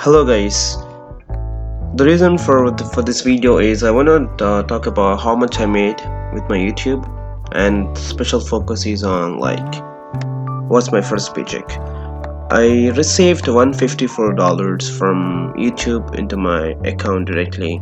Hello guys, the reason for this video is I want to talk about how much I made with my YouTube, and special focus is on what's my first paycheck. I received $154 from YouTube into my account directly.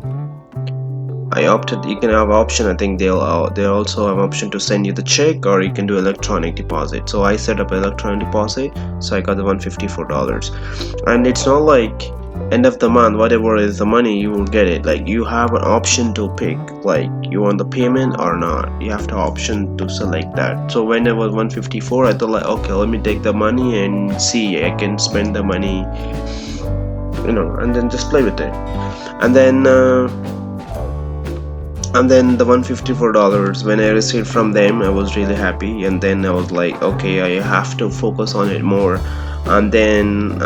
I opted, you can have option, I think they also have option to send you the check, or you can do electronic deposit. So I set up electronic deposit, so I got the $154. And it's not like end of the month whatever is the money you will get it. Like, you have an option to pick, like you want the payment or not. You have the option to select that. So when it was 154, I thought like, okay, let me take the money and see I can spend the money, and then just play with it. And then the $154, when I received from them, I was really happy. And then I was like, okay, I have to focus on it more. And then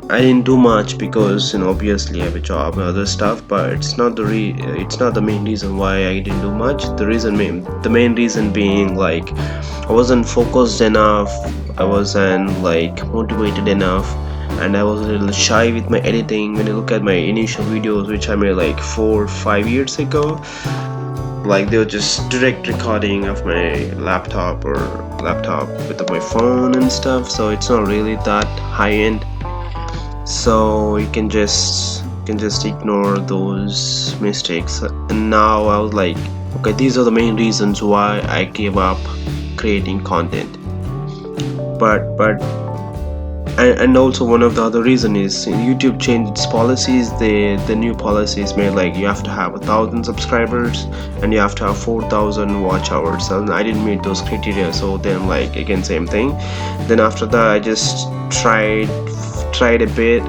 I didn't do much because obviously I have a job and other stuff, but it's not the main reason why I didn't do much. The main reason being, like, I wasn't focused enough, I wasn't motivated enough, and I was a little shy with my editing. When you look at my initial videos, which I made like 4 or 5 years ago, like they were just direct recording of my laptop with my phone and stuff, so it's not really that high end. So you can just ignore those mistakes. And now I was like, okay, these are the main reasons why I gave up creating content. And also one of the other reason is YouTube changed its policies. The new policies made like you have to have 1,000 subscribers and you have to have 4,000 watch hours, and I didn't meet those criteria. So then, like, again, same thing. Then after that, I just tried a bit.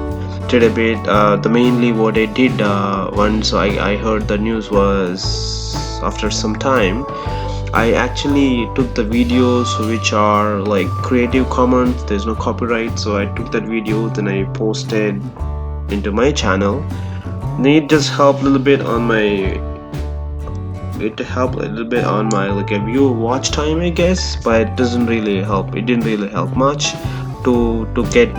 The mainly what I did once I heard the news was, after some time, I actually took the videos which are like Creative Commons, there's no copyright. So I took that video, then I posted into my channel. Then it just helped a little bit on my like a view watch time, I guess, but it didn't really help much to get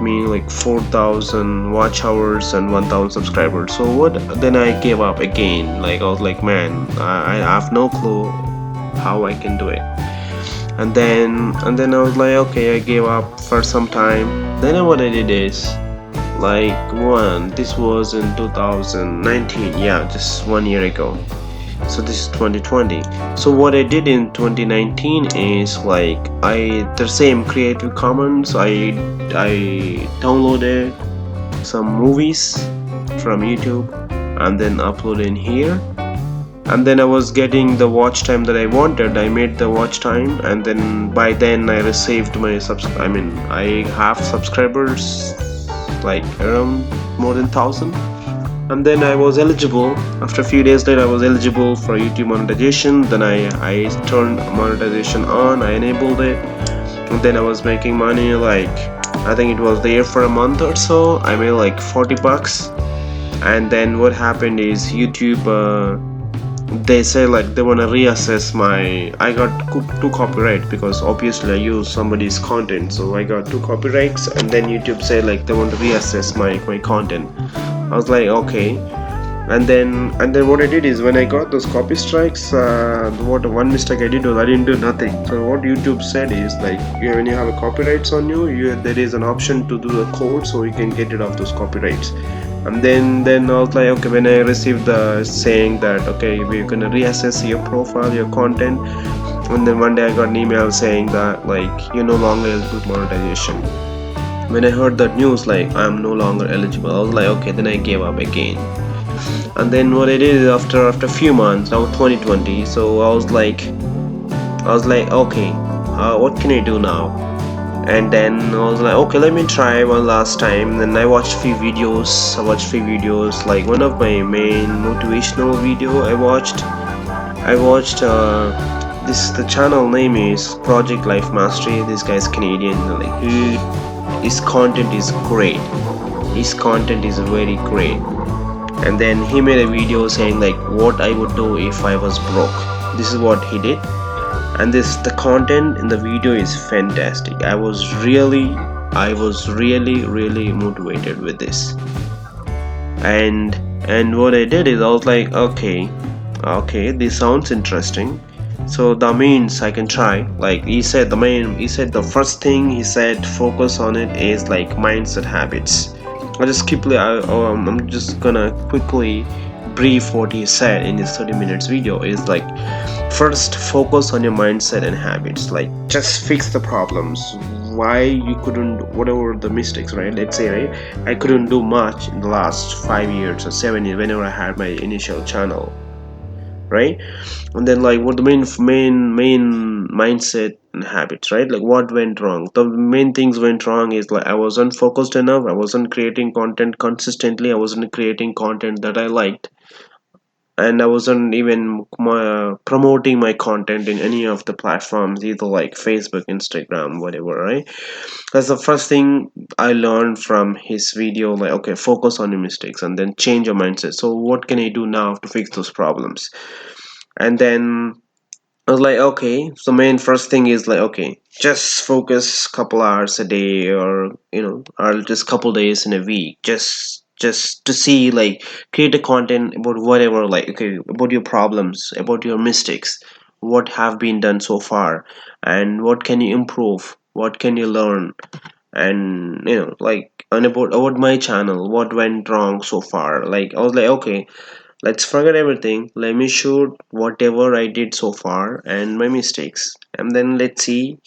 me like 4,000 watch hours and 1,000 subscribers. So then I gave up again. Like, I was like, man, I have no clue how I can do it. And then I was like, okay, I gave up for some time. Then what I did is, this was in 2019, yeah, just 1 year ago. So this is 2020. So what I did in 2019 is the same Creative Commons. I downloaded some movies from YouTube and then uploaded in here. And then I was getting the watch time that I wanted. I made the watch time, and then by then I received my I have subscribers like around more than 1,000. And then I was eligible. After a few days later, I was eligible for YouTube monetization. Then I turned monetization on, I enabled it, and then I was making money. I think it was there for a month or so. I made like $40. And then what happened is YouTube, they say they want to reassess I got 2 copyright, because obviously I use somebody's content. So I got 2 copyrights, and then YouTube said they want to reassess my content. I was like, okay. And then what I did is, when I got those copy strikes, one mistake I did was I didn't do nothing. So what YouTube said is, when you have a copyrights on you, there is an option to do the code, so you can get rid of those copyrights. And then I was like, okay, when I received the saying that, okay, we're gonna reassess your profile, your content, and then one day I got an email saying that you're no longer eligible for monetization. When I heard that news, I'm no longer eligible, I was like, okay, then I gave up again. And then what I did is, after a few months, now 2020, so I was like, okay, what can I do now? And then I was like, okay, let me try one last time. Then I watched few videos. Like, one of my main motivational video I watched the channel name is projectlifemastery. This guy's Canadian. His content is great. His content is very great. And then he made a video saying what I would do if I was broke. This is what he did. And the content in the video is fantastic. I was really I was really motivated with this. And what I did is I was like, okay, this sounds interesting. So that means I can try. Like he said the first thing he said focus on it is like mindset habits. I'm just gonna quickly brief what he said in his 30 minutes video. Is like, first focus on your mindset and habits, like just fix the problems. Why you couldn't, whatever the mistakes, right? Let's say, right, I couldn't do much in the last 5 years or 7 years whenever I had my initial channel, right? And then like what the main mindset and habits, right? Like what went wrong, the main things went wrong is like I wasn't focused enough, I wasn't creating content consistently, I wasn't creating content that I liked, and I wasn't even promoting my content in any of the platforms, either like Facebook, Instagram, whatever, right? That's the first thing I learned from his video. Like, okay, focus on your mistakes and then change your mindset. So what can I do now to fix those problems? And then I was like, okay, so main first thing is like, okay, just focus couple hours a day, or or just couple days in a week, just to see, like, create a content about whatever, like, okay, about your problems, about your mistakes, what have been done so far, and what can you improve, what can you learn, and like, and about my channel, what went wrong so far. Like, I was like, okay, let's forget everything. Let me shoot whatever I did so far and my mistakes. And then let's see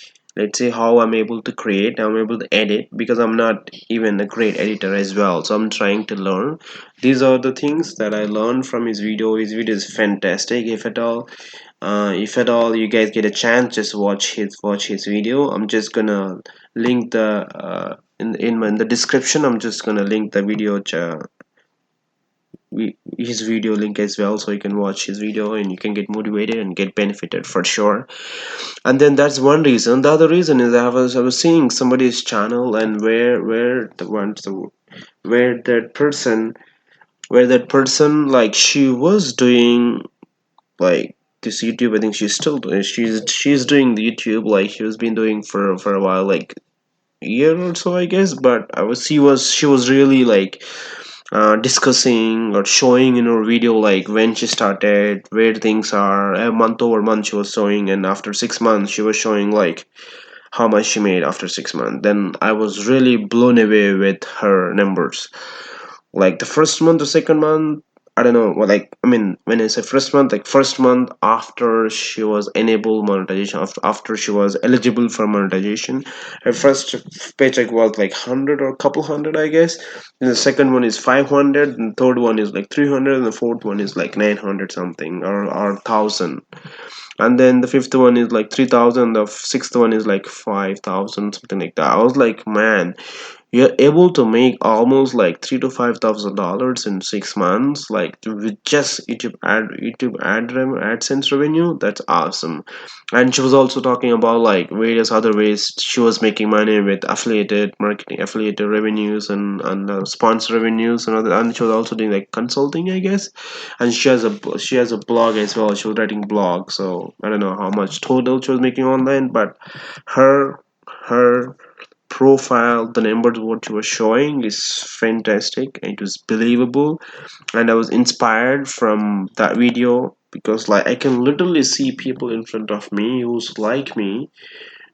how I'm able to create, I'm able to edit, because I'm not even a great editor as well. So I'm trying to learn. These are the things that I learned from his video. His video is fantastic. If at all you guys get a chance, just watch his video. I'm just gonna link the in the description. I'm just gonna link the video his video link as well, so you can watch his video and you can get motivated and get benefited for sure. And then that's one reason. The other reason is I was seeing somebody's channel, and where that person, like, she was doing, like, this YouTube. I think she's still doing, she's doing the YouTube, like, she was been doing for a while, like a year or so, I guess. But she was really, like, discussing or showing in her video, like, when she started, where things are, a month over month she was showing, and after 6 months she was showing, like, how much she made after 6 months. Then I was really blown away with her numbers. Like the first month or second month, I don't know, well, like, I mean, when I say first month, like first month after she was enabled monetization, after she was eligible for monetization, her first paycheck was like 100 or couple hundred, I guess. And the second one is 500, and third one is like 300, and the fourth one is like 900 something, or 1000. And then the fifth one is like 3000, the sixth one is like 5000, something like that. I was like, man, you're able to make almost like $3,000 to $5,000 in 6 months, like, with just AdSense revenue. That's awesome. And she was also talking about, like, various other ways she was making money with affiliated marketing, affiliated revenues, and sponsor revenues, and she was also doing, like, consulting, I guess. And she has a blog as well. She was writing blog. So I don't know how much total she was making online, but her profile, the numbers what you were showing is fantastic, and it was believable. And I was inspired from that video, because, like, I can literally see people in front of me who's like me,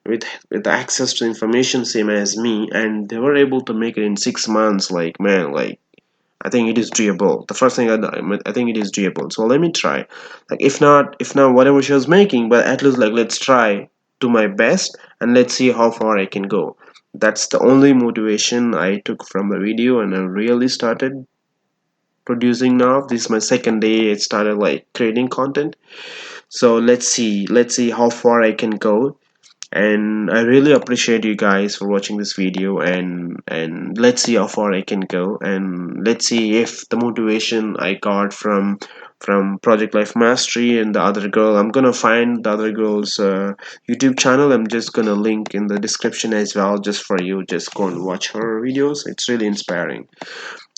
with access to information same as me, and they were able to make it in 6 months. Like, man, like, I think it is doable. The first thing I think it is doable. So let me try. Like, if not whatever she was making, but at least, like, let's try, do my best, and let's see how far I can go. That's the only motivation I took from the video, and I really started producing now. This is my second day. It started, like, creating content. So let's see how far I can go. And I really appreciate you guys for watching this video, and let's see how far I can go, and let's see if the motivation I got from Project Life Mastery and the other girl. I'm gonna find the other girl's YouTube channel. I'm just gonna link in the description as well, just for you. Just go and watch her videos. It's really inspiring.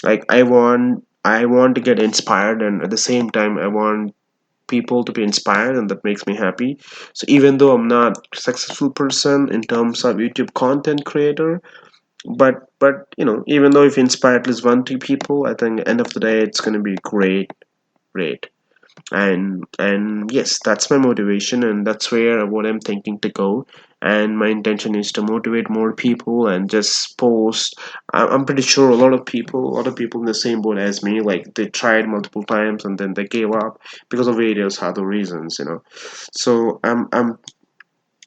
Like, I want to get inspired, and at the same time I want people to be inspired, and that makes me happy. So even though I'm not a successful person in terms of YouTube content creator, But even though if you inspire at least one two people, I think end of the day it's going to be great. And yes, that's my motivation, and that's where what I'm thinking to go. And my intention is to motivate more people and just post. I'm pretty sure a lot of people in the same boat as me, like they tried multiple times and then they gave up because of various other reasons. So I'm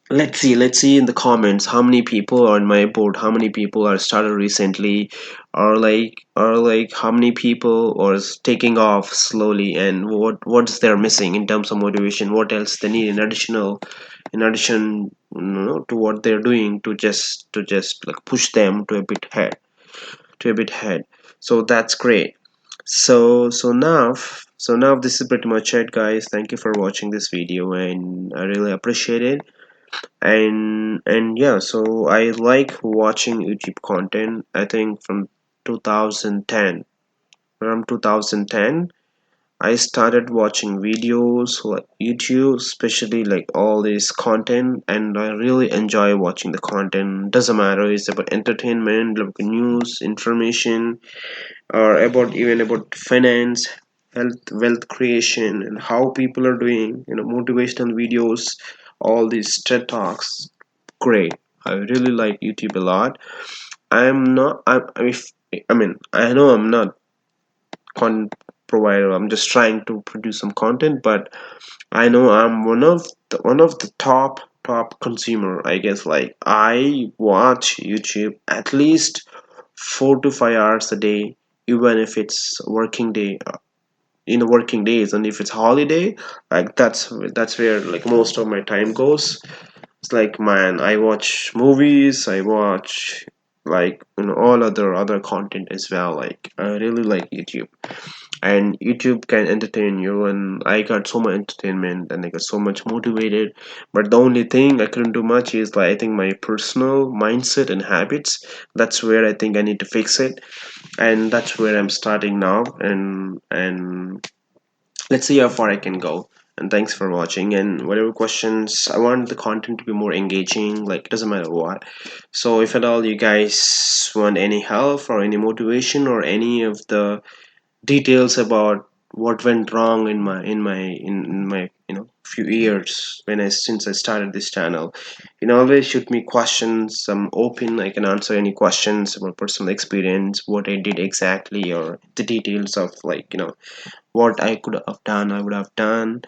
let's see in the comments how many people are on my board, how many people are started recently, or like how many people are taking off slowly, and what's they're missing in terms of motivation, what else they need in addition to what they're doing to just like push them to a bit ahead. So that's great. So now this is pretty much it, guys. Thank you for watching this video, and I really appreciate it. And yeah, so I like watching YouTube content. I think 2010 from 2010 I started watching videos like YouTube, especially like all this content, and I really enjoy watching the content. Doesn't matter, it's about entertainment, like news, information, or about finance, health, wealth creation, and how people are doing, motivational videos, all these TED talks. Great. I really like YouTube a lot. I'm not. I know I'm not content provider. I'm just trying to produce some content, but I know I'm one of the top consumer. I guess like I watch YouTube at least 4 to 5 hours a day, even if it's working day. In the working days, and if it's holiday, like that's where like most of my time goes. It's like, man, I watch movies, I watch like all other content as well. Like I really like YouTube, and YouTube can entertain you, and I got so much entertainment and I got so much motivated. But the only thing I couldn't do much is like I think my personal mindset and habits. That's where I think I need to fix it, and that's where I'm starting now. And let's see how far I can go. And thanks for watching. And whatever questions, I want the content to be more engaging. Like it doesn't matter what. So if at all you guys want any help or any motivation or any of the details about what went wrong in my few years when I since I started this channel, always shoot me questions. I'm open. I can answer any questions about personal experience, what I did exactly, or the details of like what I could have done, I would have done.